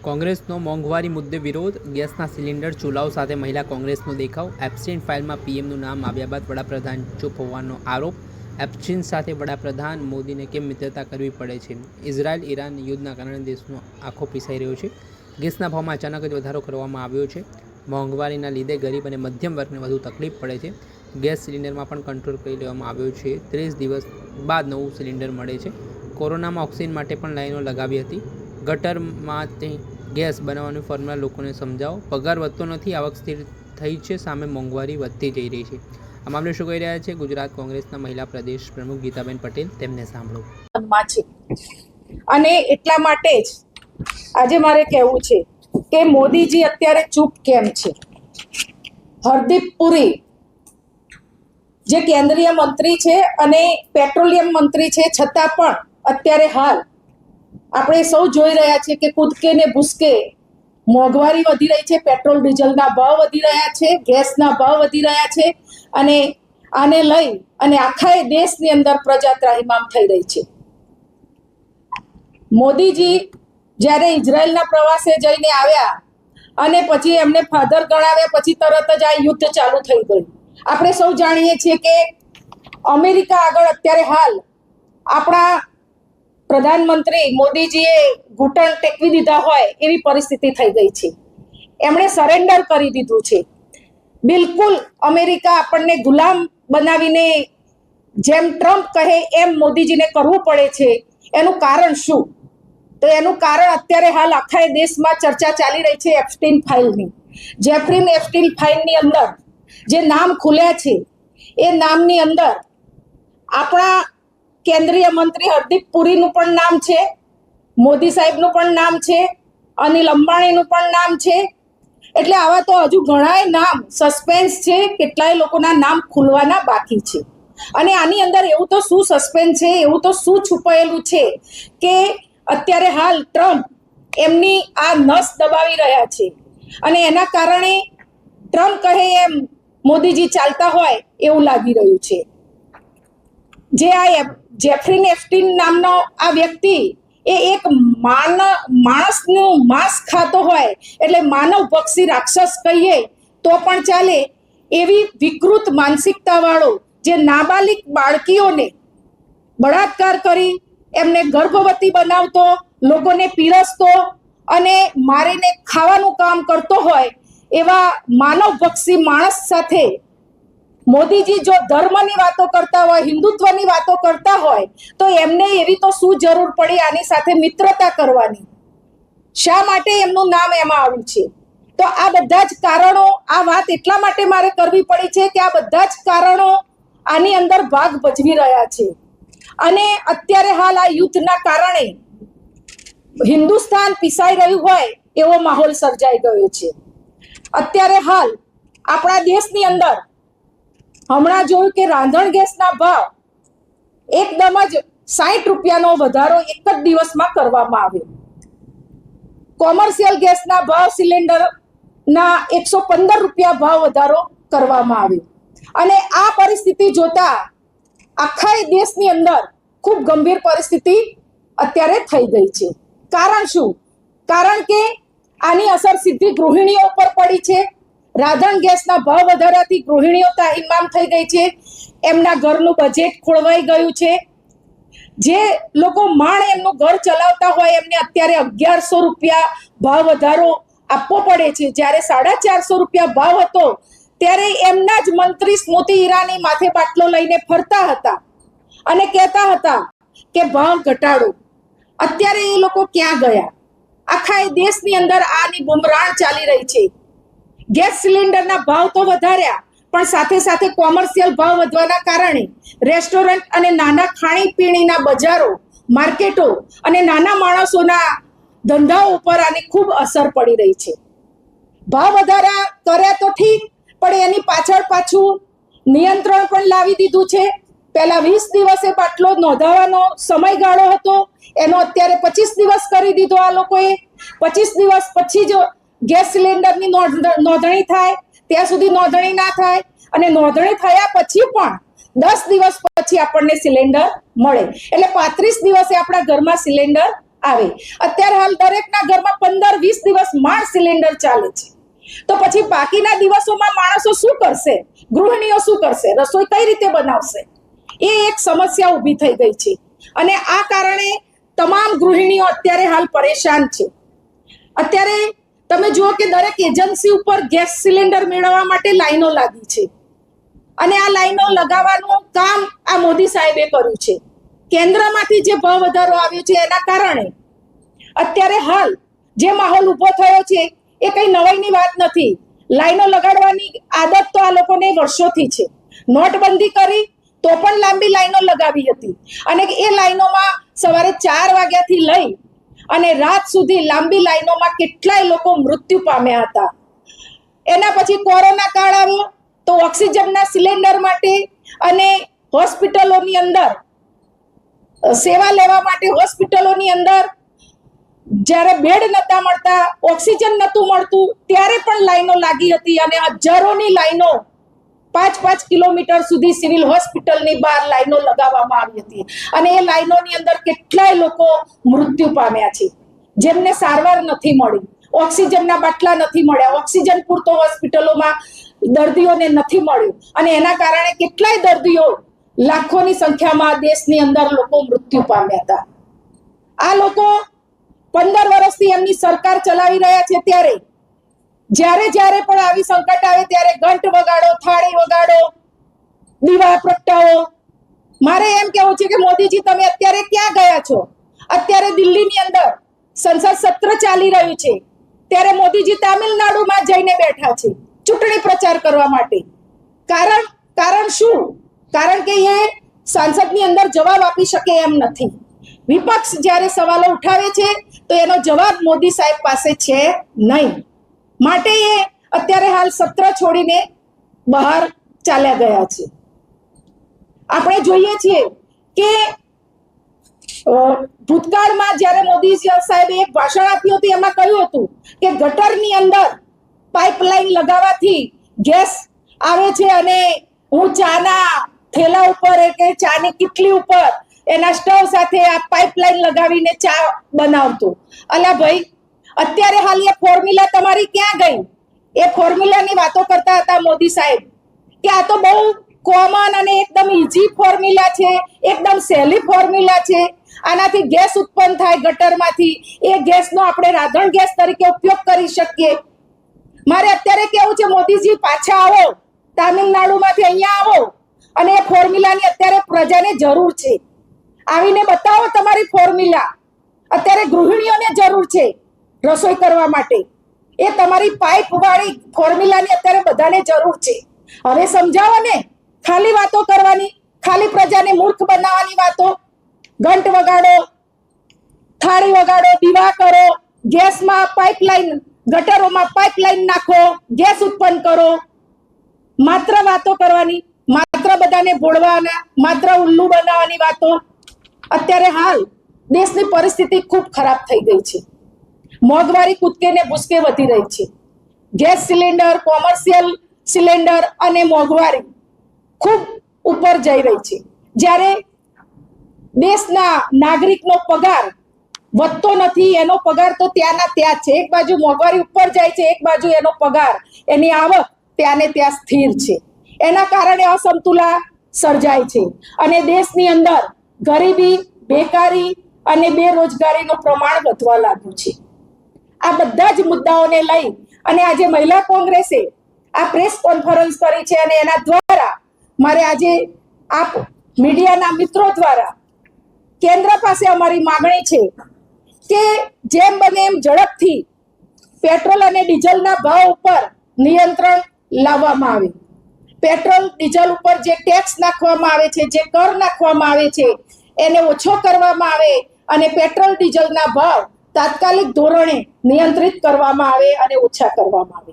કોંગ્રેસનો મોંઘવારી મુદ્દે વિરોધ, ગેસના સિલિન્ડર ચૂલાઓ સાથે મહિલા કોંગ્રેસનો દેખાવ, એબ્સ્ટેઇન ફાઇલમાં પીએમનું નામ આવ્યા બાદ વડાપ્રધાન ચૂપ હોવાનો આરોપ, એબ્સ્ટેઇન સાથે વડાપ્રધાન મોદીને કેમ મિત્રતા કરવી પડે છે? ઇઝરાયલ ઈરાન યુદ્ધના કારણે દેશનો આંખો પીસાઈ રહ્યો છે. ગેસના ભાવમાં અચાનક જ વધારો કરવામાં આવ્યો છે. મોંઘવારીના લીધે ગરીબ અને મધ્યમ વર્ગને વધુ તકલીફ પડે છે. ગેસ સિલિન્ડરમાં પણ કંટ્રોલ કરી લેવામાં આવ્યો છે. 30 દિવસ બાદ નવું સિલિન્ડર મળે છે. કોરોનામાં ઓક્સિજન માટે પણ લાઈનો લગાવી હતી. ગટરમાંથી ગેસ બનાવવાની ફોર્મ્યુલા લોકોને સમજાવો. પગાર વધતો નથી, આવક સ્થિર થઈ છે, સામે મોંઘવારી વધતી જઈ રહી છે. આ મામલે શું કહી રહ્યા છે ગુજરાત કોંગ્રેસના મહિલા પ્રદેશ પ્રમુખ ગીતાબેન પટેલ? તેમને સાંભળો. અને એટલા માટે જ આજે મારે કહેવું છે કે મોદીજી અત્યારે ચૂપ કેમ છે. હરદીપ પુરી જે કેન્દ્રીય મંત્રી છે અને પેટ્રોલિયમ મંત્રી છે, છતાં પણ અત્યારે હાલ આપણે સૌ જોઈ રહ્યા છીએ કે કૂદકે ને ભૂસકે મોંઘવારી વધી રહી છે. પેટ્રોલ ડીઝલના ભાવ વધી રહ્યા છે, ગેસના ભાવ વધી રહ્યા છે અને આને લઈ અને આખા દેશની અંદર પ્રજા ત્રાહિમામ થઈ રહી છે. મોદીજી જ્યારે ઇઝરાયલના પ્રવાસે જઈને આવ્યા અને પછી એમને ફાધર ગણાવ્યા, પછી તરત જ આ યુદ્ધ ચાલુ થઈ ગયું. આપણે સૌ જાણીએ છીએ કે અમેરિકા આગળ અત્યારે હાલ આપણા પ્રધાનમંત્રી મોદીજીએ ઘૂંટણ ટેકવી દીધા હોય એવી પરિસ્થિતિ થઈ ગઈ છે. એમણે સરેન્ડર કરી દીધું છે. બિલકુલ અમેરિકા આપણને ગુલામ બનાવીને જેમ ટ્રમ્પ કહે એમ મોદીજીને કરવું પડે છે. એનું કારણ શું? તો એનું કારણ અત્યારે હાલ આખા દેશમાં ચર્ચા ચાલી રહી છે એપ્સ્ટેઇન ફાઇલની. જેફરી એપ્સ્ટેઇન ફાઇલની અંદર જે નામ ખુલ્યા છે એ નામની અંદર આપણા કેન્દ્રીય મંત્રી હરદીપ પુરીનું પણ નામ છે, મોદી સાહેબનું પણ નામ છે, અનિલ અંબાણીનું પણ નામ છે. એટલે આવા તો હજુ ઘણાય નામ સસ્પેન્સ છે, કેટલાય લોકોના નામ ખુલવાના બાકી છે. અને આની અંદર એવું તો શું સસ્પેન્સ છે, એવું તો શું છુપાયેલું છે કે અત્યારે હાલ ટ્રમ્પ એમની આ નસ દબાવી રહ્યા છે અને એના કારણે ટ્રમ્પ કહે એમ મોદીજી ચાલતા હોય એવું લાગી રહ્યું છે. જે આ જેફરી એપ્સ્ટેઇન નામનો આ વ્યક્તિ એ એક માણસનું માંસ ખાતો હોય, એટલે માનવ પક્ષી રાક્ષસ કહીએ તો પણ ચાલે એવી વિકૃત માનસિકતા વાળો જે નાબાલિગ બાળકીઓને બળાત્કાર કરી એમને ગર્ભવતી બનાવતો, લોકોને પીરસતો અને મારીને ખાવાનું કામ કરતો હોય એવા માનવ પક્ષી માણસ સાથે મોદીજી જો ધર્મની વાતો કરતા હોય, હિન્દુત્વની વાતો કરતા હોય તો એમને એવી તો શું જરૂર પડી આની સાથે મિત્રતા કરવાની? શા માટે એમનું નામ એમાં આવ્યું છે? તો આ બધા જ કારણો, આ વાત એટલા માટે મારે કરવી પડી છે કે આ બધા જ કારણો આની અંદર ભાગ ભજવી રહ્યા છે. અને અત્યારે હાલ આ યુદ્ધના કારણે હિન્દુસ્તાન પીસાઈ રહ્યું હોય એવો માહોલ સર્જાઈ ગયો છે. અત્યારે હાલ આપણા દેશની અંદર હમણાં જોયું કે રાંધણ ગેસના ભાવ એકદમ જ 60 રૂપિયાનો વધારો એક જ દિવસમાં કરવામાં આવ્યો. કોમર્શિયલ ગેસના ભાવ સિલિન્ડરના 115 રૂપિયા ભાવ વધારો કરવામાં આવ્યો. અને આ પરિસ્થિતિ જોતા આખા દેશની અંદર ખૂબ ગંભીર પરિસ્થિતિ અત્યારે થઈ ગઈ છે. કારણ શું? કારણ કે આની અસર સીધી ગૃહિણીઓ ઉપર પડી છે. રાંધણ ગેસના ભાવ વધારાથી ગૃહિણીઓ ત્રાહિમામ થઈ ગઈ છે. એમના ઘરનું બજેટ ખોળવાઈ ગયું છે. જે લોકો એમનું ઘર ચલાવતા હોય એમને અત્યારે 1100 રૂપિયા ભાવ વધારો આપવો પડે છે. જ્યારે 450 રૂપિયા ભાવ હતો ત્યારે એમના જ મંત્રી સ્મૃતિ ઈરાની માથે બાટલો લઈને ફરતા હતા અને કહેતા હતા કે ભાવ ઘટાડો. અત્યારે એ લોકો ક્યાં ગયા? આખા દેશની અંદર આની બુમરાણ ચાલી રહી છે. ગેસ સિલિન્ડરના ભાવ તો વધાર્યા, પણ સાથે સાથે કોમર્શિયલ ભાવ વધવાના કારણે રેસ્ટોરન્ટ અને નાના ખાણીપીણીના બજારો, માર્કેટો અને નાના માણસોના ધંધાઓ ઉપર આની ખૂબ અસર પડી રહી છે. ભાવ વધારા કર્યા તો ઠીક, પણ એની પાછળ નિયંત્રણ પણ લાવી દીધું છે. પહેલા 20 દિવસે બાટલો નોંધાવવાનો સમયગાળો હતો, એનો અત્યારે 25 દિવસ કરી દીધો આ લોકોએ. 25 દિવસ પછી જ ગેસ સિલિન્ડરની નોંધણી થાય, ત્યાં સુધી નોંધણી ના થાય અને નોંધણી થયા પછી પણ 10 દિવસ પછી આપણને સિલિન્ડર મળે. એટલે 35 દિવસે આપણા ઘરમાં સિલિન્ડર આવે. અત્યારે હાલ દરેકના ઘરમાં 15-20 દિવસ માંડ સિલિન્ડર ચાલે છે. તો પછી બાકીના દિવસોમાં માણસો શું કરશે? ગૃહિણીઓ શું કરશે? રસોઈ કઈ રીતે બનાવશે? એ એક સમસ્યા ઊભી થઈ ગઈ છે અને આ કારણે તમામ ગૃહિણીઓ અત્યારે હાલ પરેશાન છે. અત્યારે તમે જુઓ કે દરેક એજન્સી ઉપર ગેસ સિલિન્ડર મેળવવા માટે લાઈનો લાગી છે અને આ લાઈનો લગાવવાનું કામ આ મોદી સાહેબે કર્યું છે. કેન્દ્રમાંથી જે ભાવ વધારો આવ્યો છે એના કારણે અત્યારે હાલ જે માહોલ ઊભો થયો છે એ કઈ નવાઈની વાત નથી. લાઈનો લગાડવાની આદત તો આ લોકોને વર્ષોથી છે. નોટબંધી કરી તો પણ લાંબી લાઈનો લગાવી હતી અને એ લાઈનોમાં સવારે 4 વાગ્યાથી લઈ અને રાત સુધી લાંબી લાઈનોમાં કેટલાય લોકો મૃત્યુ પામ્યા હતા. એના પછી કોરોના કાળ આવ્યો તો ઓક્સિજનના સિલિન્ડર માટે અને હોસ્પિટલોની અંદર સેવા લેવા માટે હોસ્પિટલોની અંદર જ્યારે બેડ નતા મળતા, ઓક્સિજન નતું મળતું, ત્યારે પણ લાઈનો લાગી હતી અને હજારોની લાઈનો 5-5 કિલોમીટર સુધી સિવિલ હોસ્પિટલની બહાર લાઈનો લગાવવામાં આવી હતી અને એ લાઈનોની અંદર કેટલાય લોકો મૃત્યુ પામ્યા છે જેમને સારવાર નથી મળી, ઓક્સિજનના બાટલા નથી મળ્યા, ઓક્સિજન પૂરતો હોસ્પિટલોમાં દર્દીઓને નથી મળ્યું અને એના કારણે કેટલાય દર્દીઓ લાખોની સંખ્યામાં દેશની અંદર લોકો મૃત્યુ પામ્યા હતા. આ લોકો 15 વર્ષથી એમની સરકાર ચલાવી રહ્યા છે ત્યારે જ્યારે પણ આવી સંકટ આવે ત્યારે ઘંટ વગાડો, થાળી વગાડો, દીવા પ્રગટાવો. મારે એમ કેવું છે કે મોદીજી તમે અત્યારે ક્યાં ગયા છો? અત્યારે દિલ્હીની અંદર સંસદ સત્ર ચાલી રહ્યું છે ત્યારે મોદીજી તામિલનાડુમાં જઈને બેઠા છે ચૂંટણી પ્રચાર કરવા માટે. કારણ શું? કારણ કે એ સંસદની અંદર જવાબ આપી શકે એમ નથી. વિપક્ષ જ્યારે સવાલો ઉઠાવે છે તો એનો જવાબ મોદી સાહેબ પાસે છે નહીં, માટે એ અત્યારે હાલ સત્ર છોડીને બહાર ચાલ્યા ગયા છે. આપણે જોઈએ છીએ કે ભૂતકાળમાં જ્યારે મોદી સાહેબે એક ભાષણ આપ્યું હતું એમાં કહ્યું હતું કે ગટરની અંદર પાઇપલાઇન લગાવવાથી ગેસ આવે છે અને હું ચાના થેલા ઉપર કે ચાની કીટલી ઉપર એના સ્ટવ સાથે આ પાઇપલાઇન લગાવીને ચા બનાવતો. અલા ભાઈ, અત્યારે હાલ એ ફોર્મ્યુલા તમારી ક્યાં ગઈ? એ ફોર્મ્યુલાની વાતો કરતા હતા મોદી સાહેબ કે આ તો બહુ કોમન અને એકદમ ઈઝી ફોર્મ્યુલા છે, એકદમ સહેલી ફોર્મ્યુલા છે. આનાથી ગેસ ઉત્પન્ન થાય ગટરમાંથી, એ ગેસનો આપણે રાંધણ ગેસ તરીકે ઉપયોગ કરી શકીએ. મારે અત્યારે કેવું છે, મોદીજી પાછા આવો, તામિલનાડુમાંથી અહીંયા આવો અને એ ફોર્મ્યુલાની અત્યારે પ્રજાને જરૂર છે. આવીને બતાવો તમારી ફોર્મ્યુલા. અત્યારે ગૃહિણીઓને જરૂર છે રસોઈ કરવા માટે. એ તમારી પાઇપ વાળી ફોર્મ્યુલાની અત્યારે બધાને જરૂર છે. હવે સમજાવો ને, ખાલી વાતો કરવાની, ખાલી પ્રજાને મૂર્ખ બનાવવાની વાતો. ઘંટ વગાડો, થાળી વગાડો, દીવા કરો, ગેસમાં પાઇપલાઇન, ગટરોમાં પાઇપલાઇન નાખો, ગેસ ઉત્પન્ન કરો. માત્ર વાતો કરવાની, માત્ર બધાને ભોળવાના, માત્ર ઉલ્લુ બનાવવાની વાતો. અત્યારે હાલ દેશની પરિસ્થિતિ ખૂબ ખરાબ થઈ ગઈ છે. મોંઘવારી કૂદકે ને ભૂસકે વધી રહી છે. ગેસ સિલિન્ડર, કોમર્શિયલ સિલિન્ડર અને મોંઘવારી ખૂબ ઉપર જઈ રહી છે. જ્યારે દેશના નાગરિકનો પગાર વધતો નથી, એનો પગાર તો ત્યાંના ત્યાં છે. એક બાજુ મોંઘવારી ઉપર જાય છે, એક બાજુ એનો પગાર, એની આવક ત્યાં ને ત્યાં સ્થિર છે. એના કારણે અસમતુલા સર્જાય છે અને દેશની અંદર ગરીબી, બેકારી અને બેરોજગારીનું પ્રમાણ વધવા લાગ્યું છે. આ બધા જ મુદ્દાઓને લઈ અને આજે મહિલા કોંગ્રેસે આ પ્રેસ કોન્ફરન્સ કરી છે અને એના દ્વારા મારે આજે આપ મીડિયાના મિત્રો દ્વારા કેન્દ્ર પાસે અમારી માંગણી છે કે જેમ બને એમ ઝડપથી પેટ્રોલ અને ડીઝલના ભાવ ઉપર નિયંત્રણ લાવવામાં આવે. પેટ્રોલ ડીઝલ ઉપર જે ટેક્સ નાખવામાં આવે છે, જે કર નાખવામાં આવે છે, એને ઓછો કરવામાં આવે અને પેટ્રોલ ડીઝલના ભાવ તાત્કાલિક ધોરણે નિયંત્રિત કરવામાં આવે અને ઓછા કરવામાં આવે.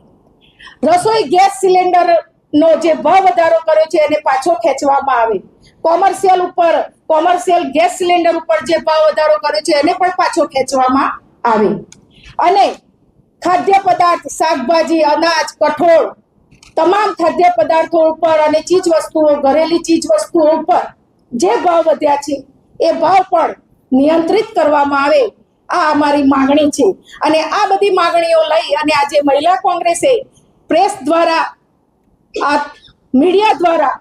રસોઈ ગેસ સિલિન્ડરનો જે ભાવ વધારો કર્યો છે એને પાછો ખેંચવામાં આવે. કોમર્શિયલ ગેસ સિલિન્ડર ઉપર જે ભાવ વધારો કર્યો છે એને પણ પાછો ખેંચવામાં આવે અને ખાદ્ય પદાર્થ, શાકભાજી, અનાજ, કઠોળ, તમામ ખાદ્ય પદાર્થો ઉપર અને ચીજ વસ્તુઓ, ઘરેલી ચીજ વસ્તુઓ ઉપર જે ભાવ વધ્યા છે એ ભાવ પણ નિયંત્રિત કરવામાં આવે આ અમારી માંગણી છે. અને આ બધી માંગણીઓ લઈ અને આજે મહિલા કોંગ્રેસે પ્રેસ દ્વારા, આ મીડિયા દ્વારા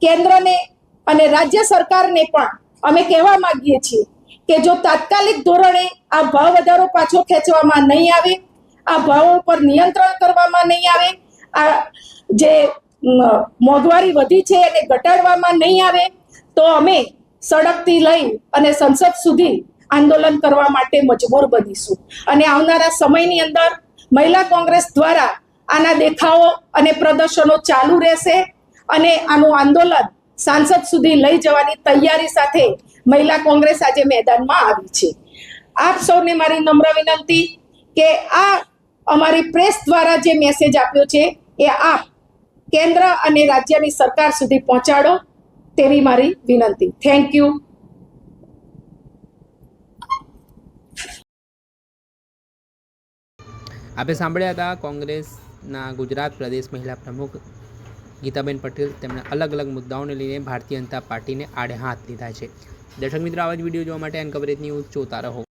કેન્દ્રને અને રાજ્ય સરકારને પણ અમે કહેવા માંગીએ છીએ કે જો તાત્કાલિક ધોરણે આ ભાવ વધારો પાછો ખેંચવામાં નહીં આવે, આ ભાવો પર નિયંત્રણ કરવામાં નહીં આવે, આ જે મોંઘવારી વધી છે એને ઘટાડવામાં નહીં આવે, તો અમે સડકથી લઈ અને સંસદ સુધી આંદોલન કરવા માટે મજબૂર બનીશું. અને આવનારા સમયની અંદર મહિલા કોંગ્રેસ દ્વારા આના દેખાવો અને પ્રદર્શનો ચાલુ રહેશે અને આનું આંદોલન સાંસદ સુધી લઈ જવાની તૈયારી સાથે મહિલા કોંગ્રેસ આજે મેદાનમાં આવી છે. આપ સૌને મારી નમ્ર વિનંતી કે આ અમારી પ્રેસ દ્વારા જે મેસેજ આપ્યો છે એ આપ કેન્દ્ર અને રાજ્યની સરકાર સુધી પહોંચાડો તેવી મારી વિનંતી. Thank you. આપણે સાંભળ્યા હતા કોંગ્રેસના ગુજરાત પ્રદેશ મહિલા પ્રમુખ ગીતાબેન પટેલ. તેમણે અલગ અલગ મુદ્દાઓને લઈને ભારતીય જનતા પાર્ટીને આડે હાથ લીધા છે. દર્શક મિત્રો, આવા જ વિડીયો જોવા માટે એન કવરેજ ન્યૂઝ જોતા રહો.